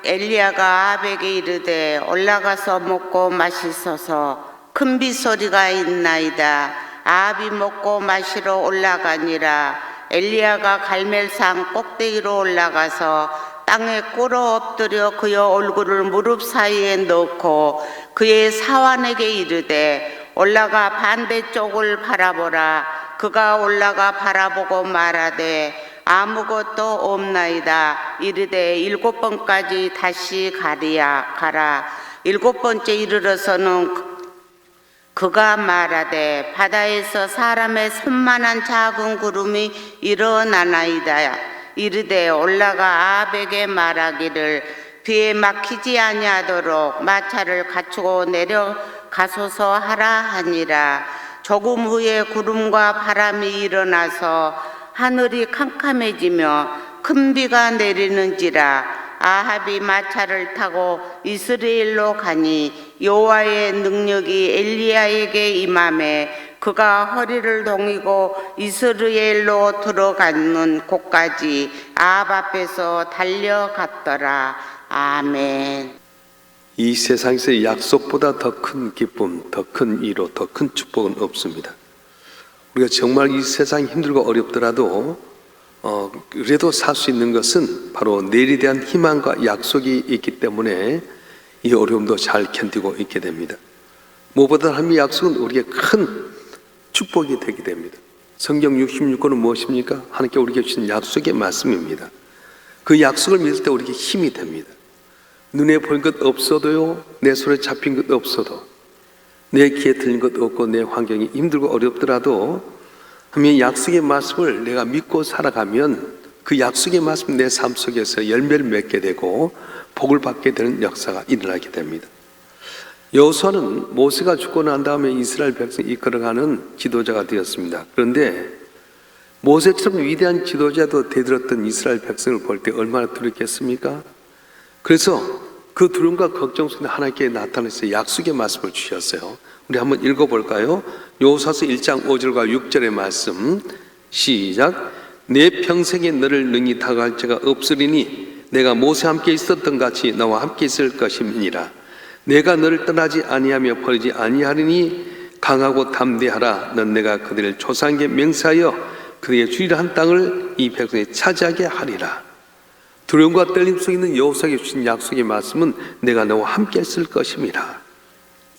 엘리야가 아합에게 이르되 올라가서 먹고 마시소서. 큰 빗소리가 있나이다. 아합이 먹고 마시러 올라가니라. 엘리야가 갈멜산 꼭대기로 올라가서 땅에 꿇어 엎드려 그의 얼굴을 무릎 사이에 넣고 그의 사환에게 이르되 올라가 반대쪽을 바라보라. 그가 올라가 바라보고 말하되 아무것도 없나이다. 이르되 7번까지 다시 가라. 7번째 이르러서는 그가 말하되 바다에서 사람의 손만한 작은 구름이 일어나나이다. 이르되 올라가 아합에게 말하기를 비에 막히지 아니하도록 마차를 갖추고 내려가소서 하라 하니라. 조금 후에 구름과 바람이 일어나서 하늘이 캄캄해지며 큰 비가 내리는지라. 아합이 마차를 타고 이스라엘로 가니 여호와의 능력이 엘리야에게 임하매 그가 허리를 동이고 이스라엘로 들어가는 곳까지 아합 앞에서 달려갔더라. 아멘. 이 세상에서 약속보다 더 큰 기쁨, 더 큰 위로, 더 큰 축복은 없습니다. 우리가 정말 이 세상이 힘들고 어렵더라도 그래도 살 수 있는 것은 바로 내일에 대한 희망과 약속이 있기 때문에 이 어려움도 잘 견디고 있게 됩니다. 무엇보다 하나님의 약속은 우리에게 큰 축복이 되게 됩니다. 성경 66권은 무엇입니까? 하나님께 우리에게 주신 약속의 말씀입니다. 그 약속을 믿을 때 우리에게 힘이 됩니다. 눈에 보인 것 없어도요, 내 손에 잡힌 것 없어도, 내 귀에 들린 것 없고 내 환경이 힘들고 어렵더라도 하나님의 약속의 말씀을 내가 믿고 살아가면 그 약속의 말씀 내 삶 속에서 열매를 맺게 되고 복을 받게 되는 역사가 일어나게 됩니다. 여호수아는 모세가 죽고 난 다음에 이스라엘 백성을 이끌어가는 지도자가 되었습니다. 그런데 모세처럼 위대한 지도자도 되들었던 이스라엘 백성을 볼 때 얼마나 두렵겠습니까? 그래서 그 두려움과 걱정 속에 하나님께 나타나서 약속의 말씀을 주셨어요. 우리 한번 읽어볼까요? 여호수아서 1장 5절과 6절의 말씀 시작. 내 평생에 너를 능히 다가갈 자가 없으리니 내가 모세와 함께 있었던 같이 너와 함께 있을 것임이니라. 내가 너를 떠나지 아니하며 버리지 아니하리니 강하고 담대하라. 넌 내가 그들을 조상에게 맹세하여 그들의 주리라 한 땅을 이 백성에 차지하게 하리라. 두려움과 떨림 속에 있는 여호수아에게 주신 약속의 말씀은 내가 너와 함께 있을 것임이라.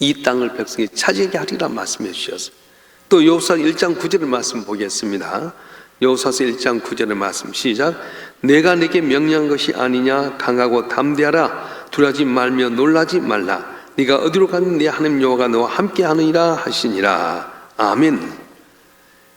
이 땅을 백성이 차지하게 하리라 말씀해 주셨어요. 또 여호수아 1장 9절의 말씀 보겠습니다. 여호수아서 1장 9절의 말씀 시작. 내가 네게 명령한 것이 아니냐. 강하고 담대하라. 두려워하지 말며 놀라지 말라. 네가 어디로 가든 네 하나님 여호와가 너와 함께 하느니라 하시니라. 아멘.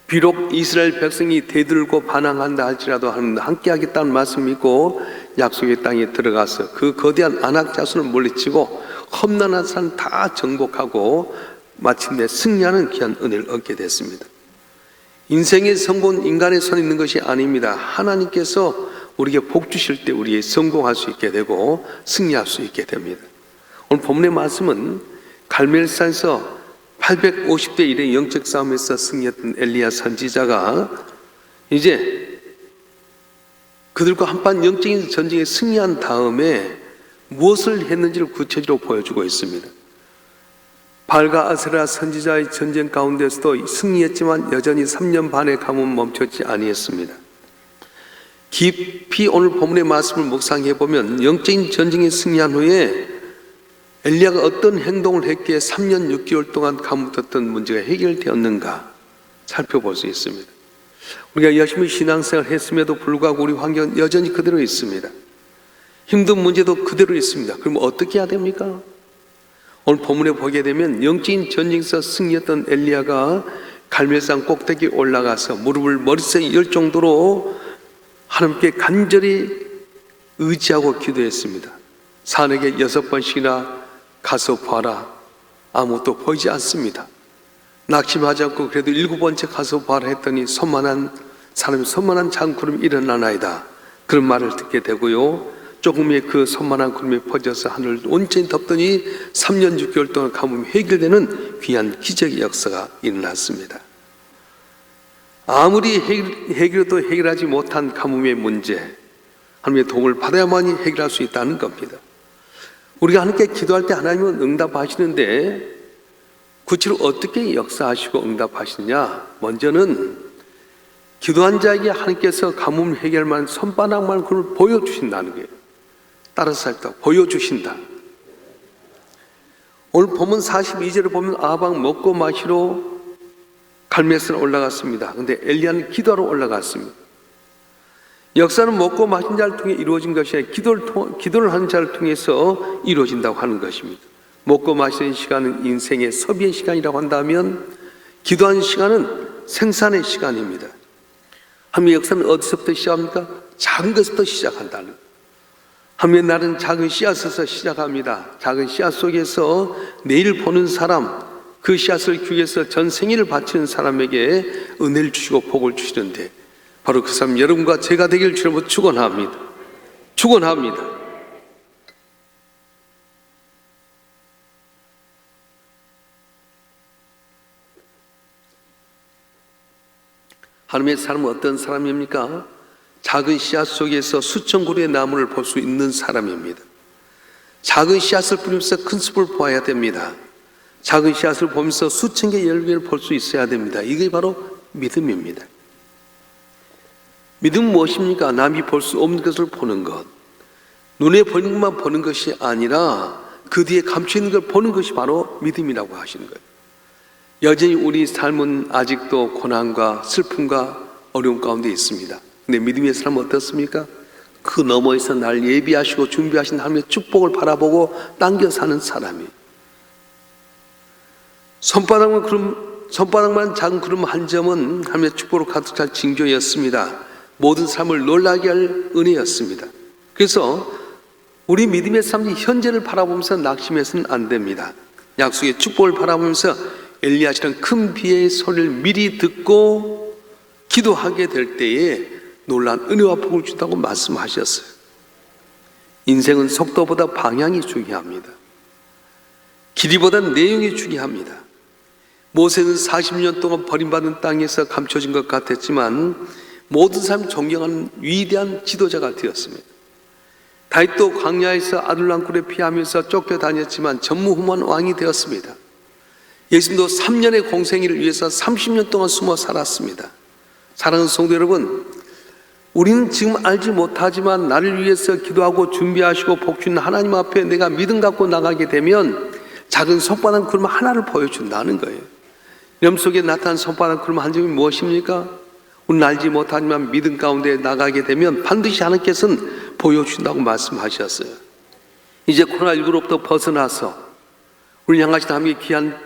비록 이스라엘 백성이 대들고 반항한다 할지라도 하나님과 함께 하겠다는 말씀을 믿고 약속의 땅에 들어가서 그 거대한 아낙 자손을 물리치고 험난한 산 다 정복하고 마침내 승리하는 귀한 은혜를 얻게 됐습니다. 인생의 성공은 인간의 손에 있는 것이 아닙니다. 하나님께서 우리에게 복 주실 때 우리의 성공할 수 있게 되고 승리할 수 있게 됩니다. 오늘 본문의 말씀은 갈멜산에서 850대 1의 영적 싸움에서 승리했던 엘리야 선지자가 이제 그들과 한판 영적인 전쟁에 승리한 다음에 무엇을 했는지를 구체적으로 보여주고 있습니다. 바알과 아세라 선지자의 전쟁 가운데서도 승리했지만 여전히 3년 반의 가뭄은 멈췄지 아니했습니다. 깊이 오늘 본문의 말씀을 묵상해 보면 영적인 전쟁에 승리한 후에 엘리야가 어떤 행동을 했기에 3년 6개월 동안 가뭄떴던 문제가 해결되었는가 살펴볼 수 있습니다. 우리가 열심히 신앙생활을 했음에도 불구하고 우리 환경은 여전히 그대로 있습니다. 힘든 문제도 그대로 있습니다. 그럼 어떻게 해야 됩니까? 오늘 본문에 보게 되면 영적인 전쟁에서 승리했던 엘리야가 갈멜산 꼭대기에 올라가서 무릎을 머릿속에 열 정도로 하나님께 간절히 의지하고 기도했습니다. 산에게 6번씩이나 가서 봐라. 아무것도 보이지 않습니다. 낙심하지 않고 그래도 7번째 가서 봐라 했더니 사람이 손만한 작은 구름이 일어나나이다. 그런 말을 듣게 되고요. 조금의 그 손만한 구름이 퍼져서 하늘을 온전히 덮더니 3년 6개월 동안 가뭄이 해결되는 귀한 기적의 역사가 일어났습니다. 아무리 해결해도 해결하지 못한 가뭄의 문제, 하나님의 도움을 받아야만이 해결할 수 있다는 겁니다. 우리가 하나님께 기도할 때 하나님은 응답하시는데 구체로 어떻게 역사하시고 응답하시느냐? 먼저는 기도한 자에게 하나님께서 가뭄 해결만 손바닥만 그걸 보여주신다는 거예요. 따라서 살다 보여주신다. 오늘 본문 42절을 보면 아방 먹고 마시러 갈멜산에 올라갔습니다. 그런데 엘리야는 기도하러 올라갔습니다. 역사는 먹고 마신 자를 통해 이루어진 것이 아니라 기도를 하는 자를 통해서 이루어진다고 하는 것입니다. 먹고 마시는 시간은 인생의 소비의 시간이라고 한다면 기도하는 시간은 생산의 시간입니다. 하나님의 역사는 어디서부터 시작합니까? 작은 것부터 시작한다는 거예요. 하나님의 날은 작은 씨앗에서 시작합니다. 작은 씨앗 속에서 내일 보는 사람, 그 씨앗을 주기 위해서 전 생일을 바치는 사람에게 은혜를 주시고 복을 주시는데 바로 그 사람 여러분과 제가 되길 주님으로 축원합니다. 축원합니다. 하나님의 사람은 어떤 사람입니까? 작은 씨앗 속에서 수천 그루의 나무를 볼 수 있는 사람입니다. 작은 씨앗을 뿌리면서 큰 숲을 보아야 됩니다. 작은 씨앗을 보면서 수천 개의 열매를 볼 수 있어야 됩니다. 이게 바로 믿음입니다. 믿음은 무엇입니까? 남이 볼 수 없는 것을 보는 것. 눈에 보이는 것만 보는 것이 아니라 그 뒤에 감춰있는 걸 보는 것이 바로 믿음이라고 하시는 거예요. 여전히 우리 삶은 아직도 고난과 슬픔과 어려움 가운데 있습니다. 근데 믿음의 사람은 어떻습니까? 그 너머에서 날 예비하시고 준비하신 하나님의 축복을 바라보고 당겨 사는 사람이 손바닥만 작은 구름 한 점은 하나님의 축복으로 가득 찰 징조였습니다. 모든 삶을 놀라게 할 은혜였습니다. 그래서 우리 믿음의 삶이 현재를 바라보면서 낙심해서는 안 됩니다. 약속의 축복을 바라보면서 엘리야처럼 큰 비의 소리를 미리 듣고 기도하게 될 때에 놀란 은혜와 복을 준다고 말씀하셨어요. 인생은 속도보다 방향이 중요합니다. 길이보다 내용이 중요합니다. 모세는 40년 동안 버림받은 땅에서 감춰진 것 같았지만 모든 사람이 존경하는 위대한 지도자가 되었습니다. 다윗도 광야에서 아둘람 굴에 피하면서 쫓겨다녔지만 전무후무한 왕이 되었습니다. 예수님도 3년의 공생애를 위해서 30년 동안 숨어 살았습니다. 사랑하는 성도 여러분, 우리는 지금 알지 못하지만 나를 위해서 기도하고 준비하시고 복주는 하나님 앞에 내가 믿음 갖고 나가게 되면 작은 손바닥 구름 하나를 보여준다는 거예요. 염 속에 나타난 손바닥 구름 한 점이 무엇입니까? 우리는 알지 못하지만 믿음 가운데 나가게 되면 반드시 하나님께서는 보여주신다고 말씀하셨어요. 이제 코로나19로부터 벗어나서 우리 향하신 하나님의 귀한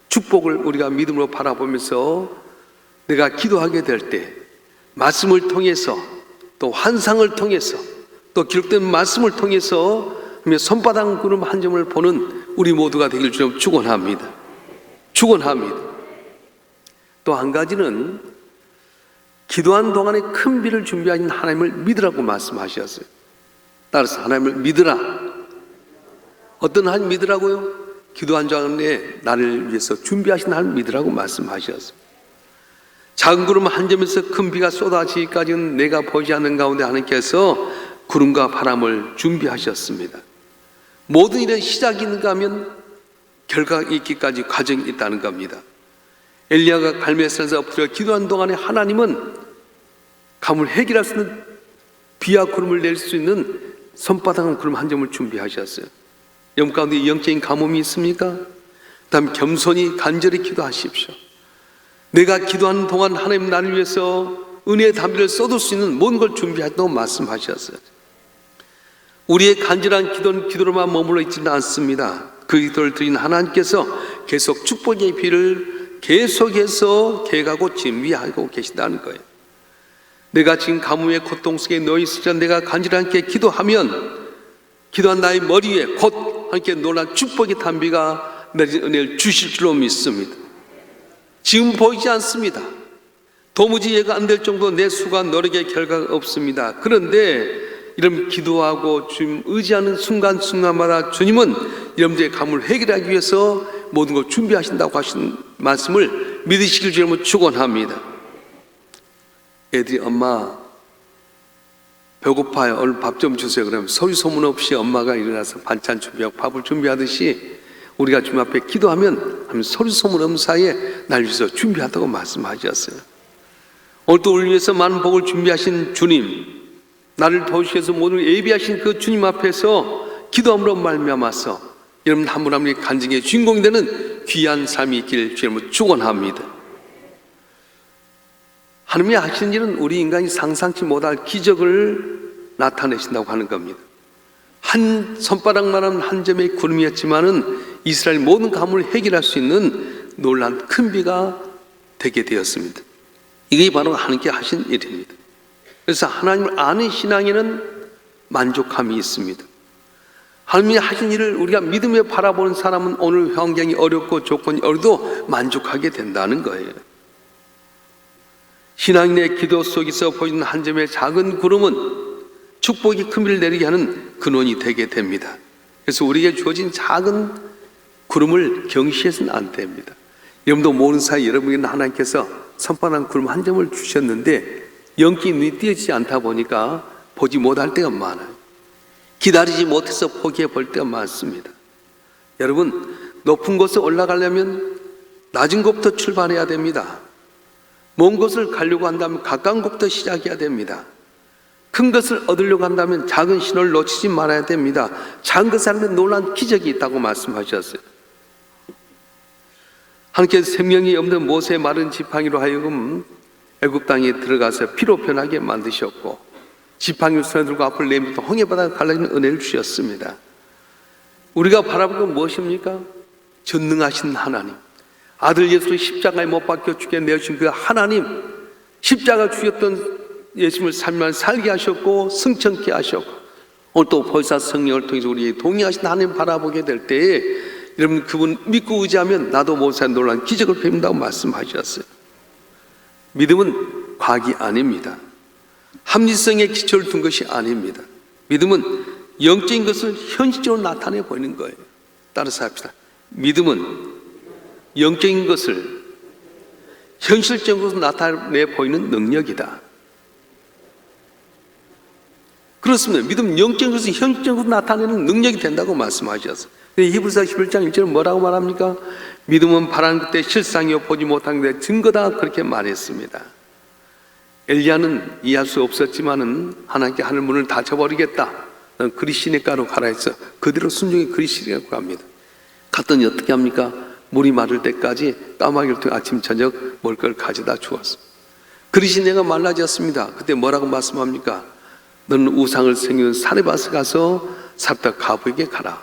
축복을 우리가 믿음으로 바라보면서 내가 기도하게 될 때 말씀을 통해서 또 환상을 통해서 또 기록된 말씀을 통해서 손바닥 구름 한 점을 보는 우리 모두가 되길 주님 축원합니다. 축원합니다. 또 한 가지는 기도한 동안에 큰 비를 준비하신 하나님을 믿으라고 말씀하셨어요. 따라서 하나님을 믿으라. 어떤 하나님 믿으라고요? 기도한 동안에 나를 위해서 준비하신 하나님 믿으라고 말씀하셨어요. 작은 구름 한 점에서 큰 비가 쏟아지기까지는 내가 보지 않는 가운데 하나님께서 구름과 바람을 준비하셨습니다. 모든 일에 시작이 있는가 하면 결과가 있기까지 과정이 있다는 겁니다. 엘리야가 갈멜산에서 엎드려 기도한 동안에 하나님은 가뭄을 해결할 수 있는 비와 구름을 낼 수 있는 손바닥 구름 한 점을 준비하셨어요. 영혼 가운데 영적인 가뭄이 있습니까? 다음 겸손히 간절히 기도하십시오. 내가 기도하는 동안 하나님 나를 위해서 은혜의 담비를 쏟을 수 있는 모든 걸 준비하셨다고 말씀하셨어요. 우리의 간절한 기도는 기도로만 머물러 있지는 않습니다. 그 기도를 드린 하나님께서 계속 축복의 비를 계속해서 계획하고 준비하고 계신다는 거예요. 내가 지금 가뭄의 고통 속에 놓여 있으리라 내가 간절하게 기도하면 기도한 나의 머리 위에 곧 함께 놀란 축복의 담비가 내린 은혜를 주실 줄로 믿습니다. 지금 보이지 않습니다. 도무지 이해가 안 될 정도 내 수가 노력의 결과가 없습니다. 그런데 이런 기도하고 주님 의지하는 순간순간마다 주님은 여러분들의 가뭄을 해결하기 위해서 모든 걸 준비하신다고 하신 말씀을 믿으시길 주님은 축원합니다. 애들이 엄마 배고파요. 오늘 밥 좀 주세요. 그러면 소리 소문 없이 엄마가 일어나서 반찬 준비하고 밥을 준비하듯이 우리가 주님 앞에 기도하면 소리 소문 없는 사이에 날 위해서 준비한다고 말씀하셨어요. 오늘도 우리 위해서 많은 복을 준비하신 주님, 나를 도우시기 위해서 모든 예비하신 그 주님 앞에서 기도함으로 말미암아서 여러분 한 분 한 분이 간증의 주인공이 되는 귀한 삶이 있기를 주님으로 축원합니다. 하나님이 하시는 일은 우리 인간이 상상치 못할 기적을 나타내신다고 하는 겁니다. 한 손바닥만한 한 점의 구름이었지만은 이스라엘 모든 가문을 해결할 수 있는 놀라운 큰 비가 되게 되었습니다. 이게 바로 하나님께 하신 일입니다. 그래서 하나님을 아는 신앙에는 만족함이 있습니다. 하나님이 하신 일을 우리가 믿으며 바라보는 사람은 오늘 환경이 어렵고 조건이 어려도 만족하게 된다는 거예요. 신앙인의 기도 속에서 보이는 한 점의 작은 구름은 축복이 큰 비를 내리게 하는 근원이 되게 됩니다. 그래서 우리에게 주어진 작은 구름을 경시해서는 안 됩니다. 여러분도 모르는 사이 여러분에게는 하나님께서 손바닥 구름 한 점을 주셨는데 영기 눈이 띄어지지 않다 보니까 보지 못할 때가 많아요. 기다리지 못해서 포기해 볼 때가 많습니다. 여러분, 높은 곳에 올라가려면 낮은 곳부터 출발해야 됩니다. 먼 곳을 가려고 한다면 가까운 곳부터 시작해야 됩니다. 큰 것을 얻으려고 한다면 작은 신호를 놓치지 말아야 됩니다. 작은 것에 하는 놀라운 기적이 있다고 말씀하셨어요. 하나님께서 생명이 없는 모세의 마른 지팡이로 하여금 애굽 땅에 들어가서 피로 변하게 만드셨고 지팡이를 손에 들고 앞을 내밀고 홍해바다가 갈라지는 은혜를 주셨습니다. 우리가 바라볼 건 무엇입니까? 전능하신 하나님, 아들 예수를 십자가에 못 박혀 죽게 내어주신 그 하나님, 십자가 주셨던 예수님을 살게 하셨고 승천케 하셨고 오늘 또 보혜사 성령을 통해서 우리 동의하신 하나님 바라보게 될 때에 여러분 그분 믿고 의지하면 나도 모세의 놀라운 기적을 뵙는다고 말씀하셨어요. 믿음은 과학이 아닙니다. 합리성의 기초를 둔 것이 아닙니다. 믿음은 영적인 것을 현실적으로 나타내 보이는 거예요. 따라서 합시다. 믿음은 영적인 것을 현실적으로 나타내 보이는 능력이다. 그렇습니다. 믿음은 영적인 것을 현실적으로 나타내는 능력이 된다고 말씀하셨어요. 히브리서 11장 1절은 뭐라고 말합니까? 믿음은 바라는 그때 실상이요 보지 못한 데 증거다, 그렇게 말했습니다. 엘리야는 이해할 수 없었지만은 하나님께 하늘 문을 닫혀버리겠다, 넌 그리시네가로 가라 해서 그대로 순종의 그리시네가로 갑니다. 갔더니 어떻게 합니까? 물이 마를 때까지 까마귀를 통해 아침 저녁 먹을 걸 가져다 주었어. 그리시네가 말라졌습니다. 그때 뭐라고 말씀합니까? 너는 우상을 섬기는 사르밧에 가서 삽다 가부에게 가라.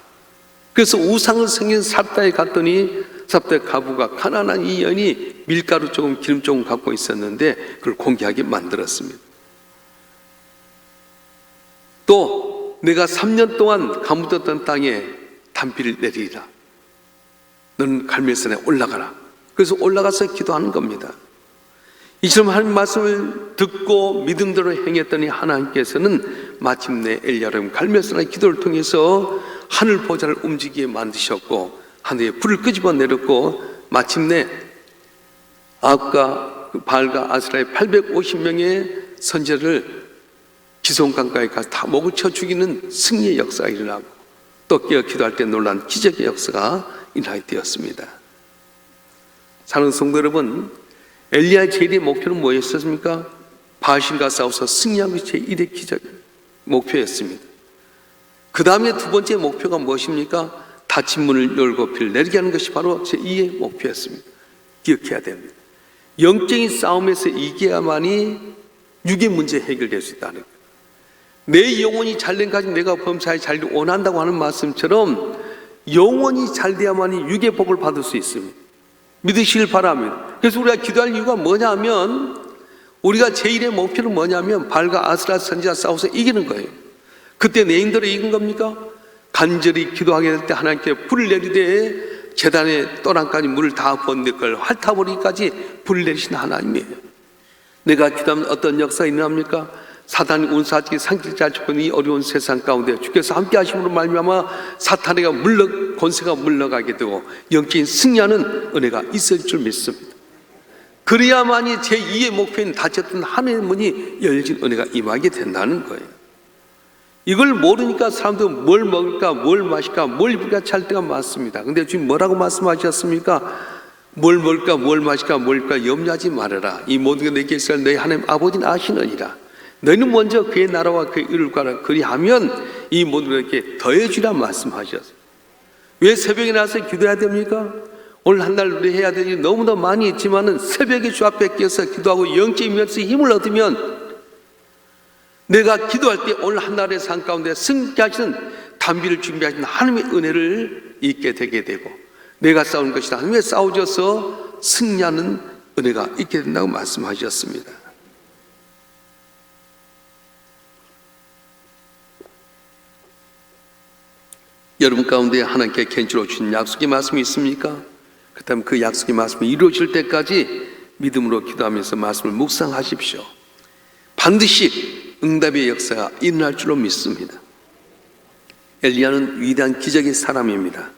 그래서 우상을 섬기는 삽다에 갔더니 삽다 가부가 가난한 이 여인이 밀가루 조금 기름 조금 갖고 있었는데 그걸 공개하게 만들었습니다. 또 내가 3년 동안 가묻었던 땅에 단비를 내리라. 너는 갈멜산에 올라가라. 그래서 올라가서 기도하는 겁니다. 이처럼 하나님 말씀을 듣고 믿음대로 행했더니 하나님께서는 마침내 엘리야를 갈멜산의 기도를 통해서 하늘 보좌를 움직이게 만드셨고 하늘에 불을 끄집어 내렸고 마침내 아합과 바알과 아스라의 850명의 선지자를 기송강가에 가서 다 목을 쳐 죽이는 승리의 역사가 일어나고 또 깨어 기도할 때 놀란 기적의 역사가 일어나게 되었습니다. 사랑하는 성도 여러분, 엘리야의 제1의 목표는 뭐였습니까? 바알신과 싸워서 승리한 것이 제1의 기적 목표였습니다. 그 다음에 두 번째 목표가 무엇입니까? 닫힌 문을 열고 비를 내리게 하는 것이 바로 제2의 목표였습니다. 기억해야 됩니다. 영적인 싸움에서 이겨야만이 육의 문제 해결될 수 있다는 거예요. 내 영혼이 잘된 가지고 내가 범사에 잘 원한다고 하는 말씀처럼 영혼이 잘 돼야만이 육의 복을 받을 수 있습니다. 믿으시길 바랍니다. 그래서 우리가 기도할 이유가 뭐냐면 우리가 제1의 목표는 뭐냐면 바알과 아스라 선지자 싸워서 이기는 거예요. 그때 내 힘대로 이긴 겁니까? 간절히 기도하게 될 때 하나님께 불을 내리되 제단의 또랑까지 물을 다 부었는데 그걸 핥아버리기까지 불을 내리신 하나님이에요. 내가 기도하면 어떤 역사가 일어납니까? 사단이 운사하기 상실자 죽은 이 어려운 세상 가운데 주께서 함께 하심으로 말미암아 사탄의 권세가 물러가게 되고 영적인 승리하는 은혜가 있을 줄 믿습니다. 그래야만이 제2의 목표인 닫혔던 하늘의 문이 열린 은혜가 임하게 된다는 거예요. 이걸 모르니까 사람들 뭘 먹을까, 뭘 마실까, 뭘 입을까 찰 때가 많습니다. 근데 주님 뭐라고 말씀하셨습니까? 뭘 먹을까, 뭘 마실까, 뭘 입을까 염려하지 말아라. 이 모든 게 내게 있을 너희 하나님 아버지는 아시느니라. 너희는 먼저 그의 나라와 그의 의를 구하라. 그리하면 이 모든 것에게 더해주라 말씀하셨어요. 왜 새벽에 나와서 기도해야 됩니까? 오늘 한 달 우리 해야 될 일이 너무나 많이 있지만은 새벽에 주 앞에 끼어서 기도하고 영적이면서 힘을 얻으면 내가 기도할 때 오늘 한 달의 삶 가운데 승리케 하시는 단비를 준비하시는 하나님의 은혜를 잊게 되게 되고 내가 싸우는 것이다. 하나님의 싸우셔서 승리하는 은혜가 있게 된다고 말씀하셨습니다. 여러분 가운데 하나님께 개인적으로 주신 약속의 말씀이 있습니까? 그렇다면 그 약속의 말씀이 이루어질 때까지 믿음으로 기도하면서 말씀을 묵상하십시오. 반드시 응답의 역사가 일어날 줄로 믿습니다. 엘리야는 위대한 기적의 사람입니다.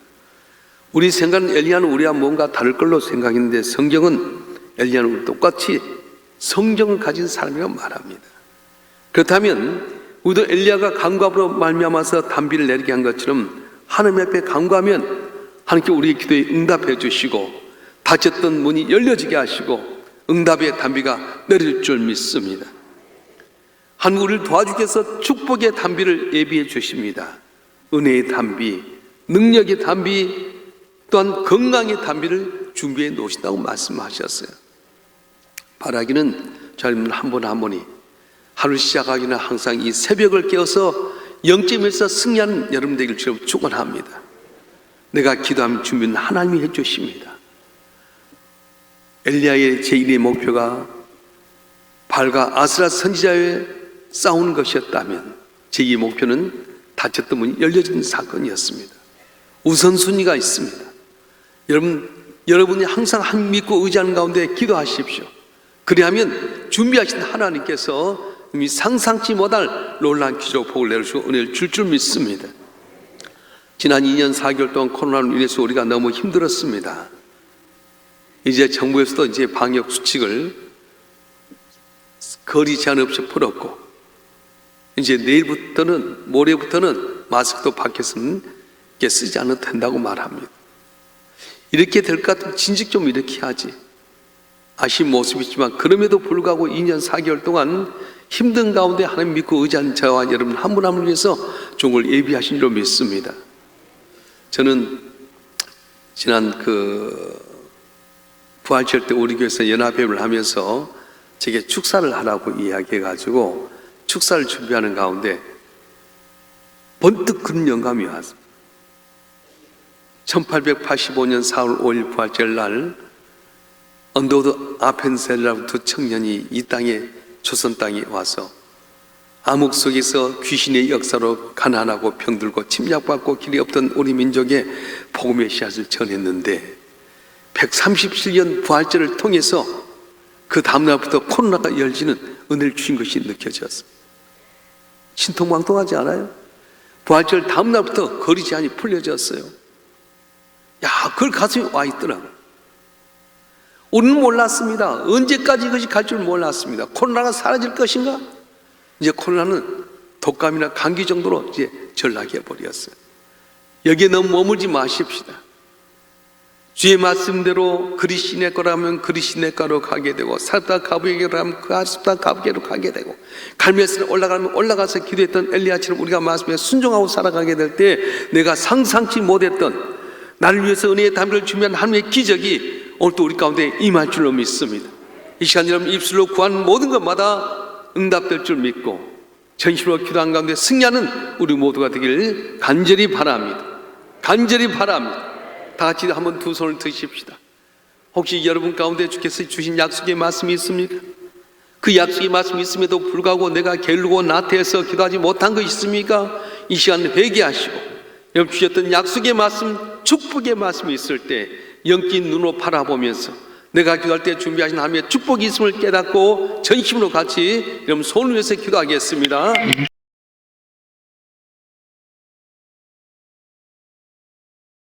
우리 생각은 엘리야는 우리와 뭔가 다를 걸로 생각했는데 성경은 엘리야는 똑같이 성경을 가진 사람이라고 말합니다. 그렇다면 우리도 엘리야가 간구함으로 말미암아서 단비를 내리게 한 것처럼 하나님 앞에 간구하면 하나님께 우리의 기도에 응답해 주시고 닫혔던 문이 열려지게 하시고 응답의 단비가 내릴 줄 믿습니다. 하나님 우리를 도와주기 위해서 축복의 단비를 예비해 주십니다. 은혜의 단비, 능력의 단비, 또한 건강의 단비를 준비해 놓으신다고 말씀하셨어요. 바라기는 저희는 한 분 한 분이 하루 시작하기 전에 항상 이 새벽을 깨어서 영점에서 승리하는 여러분 되길 주로 축원합니다. 내가 기도하면 준비는 하나님이 해주십니다. 엘리야의 제1의 목표가 발과 아스라 선지자의 싸우는 것이었다면 제2의 목표는 닫혔던 문이 열려진 사건이었습니다. 우선순위가 있습니다. 여러분이 항상 한 믿고 의지하는 가운데 기도하십시오. 그리하면 준비하신 하나님께서 이미 상상치 못할 놀라운 기적 복을 내려주고 은혜를 줄 믿습니다. 지난 2년 4개월 동안 코로나로 인해서 우리가 너무 힘들었습니다. 이제 정부에서도 이제 방역 수칙을 거리 제한 없이 풀었고 이제 내일부터는 모레부터는 마스크도 밖에서는 쓰지 않아도 된다고 말합니다. 이렇게 될 것 같으면 진즉 좀 이렇게 하지. 아쉬운 모습이지만 그럼에도 불구하고 2년 4개월 동안 힘든 가운데 하나님 믿고 의지한 저와 여러분 한 분 한 분을 위해서 좋은 걸 예비하신 줄 믿습니다. 저는 지난 부활절 때 우리 교회에서 연합회를 하면서 제게 축사를 하라고 이야기해가지고 축사를 준비하는 가운데 번뜩 그런 영감이 왔습니다. 1885년 4월 5일 부활절 날 언더우드 아펜셀이라는 두 청년이 이 땅에 조선 땅에 와서 암흑 속에서 귀신의 역사로 가난하고 병들고 침략받고 길이 없던 우리 민족에 복음의 씨앗을 전했는데 137년 부활절을 통해서 그 다음날부터 코로나가 열지는 은혜를 주신 것이 느껴졌습니다. 신통망통하지 않아요? 부활절 다음날부터 거리 제한이 풀려졌어요. 야, 그걸 가슴에 와 있더라고요. 우리는 몰랐습니다. 언제까지 이것이 갈 줄 몰랐습니다. 코로나가 사라질 것인가? 이제 코로나는 독감이나 감기 정도로 이제 전락해 버렸어요. 여기에 너무 머물지 마십시다. 주의 말씀대로 그리스도의 거라면 그리스도의 거로 가게 되고 살다 가부에게로 가면 그 살다 가부에게로 가게 되고 갈멜산에 올라가면 올라가서 기도했던 엘리야처럼 우리가 말씀에 순종하고 살아가게 될 때 내가 상상치 못했던 나를 위해서 은혜의 담비를 준비한 하나님의 기적이 오늘 또 우리 가운데 임할 줄로 믿습니다. 이 시간 여러분 입술로 구하는 모든 것마다 응답될 줄 믿고 전심으로 기도한 가운데 승리하는 우리 모두가 되기를 간절히 바랍니다. 간절히 바랍니다. 다 같이 한번 두 손을 드십시다. 혹시 여러분 가운데 주께서 주신 약속의 말씀이 있습니까? 그 약속의 말씀이 있음에도 불구하고 내가 게으르고 나태해서 기도하지 못한 것이 있습니까? 이 시간 회개하시고 여러분 주셨던 약속의 말씀, 축복의 말씀이 있을 때 영적인 눈으로 바라보면서 내가 기도할 때 준비하신 하나님의 축복이 있음을 깨닫고 전심으로 같이 여러분 손을 위해서 기도하겠습니다.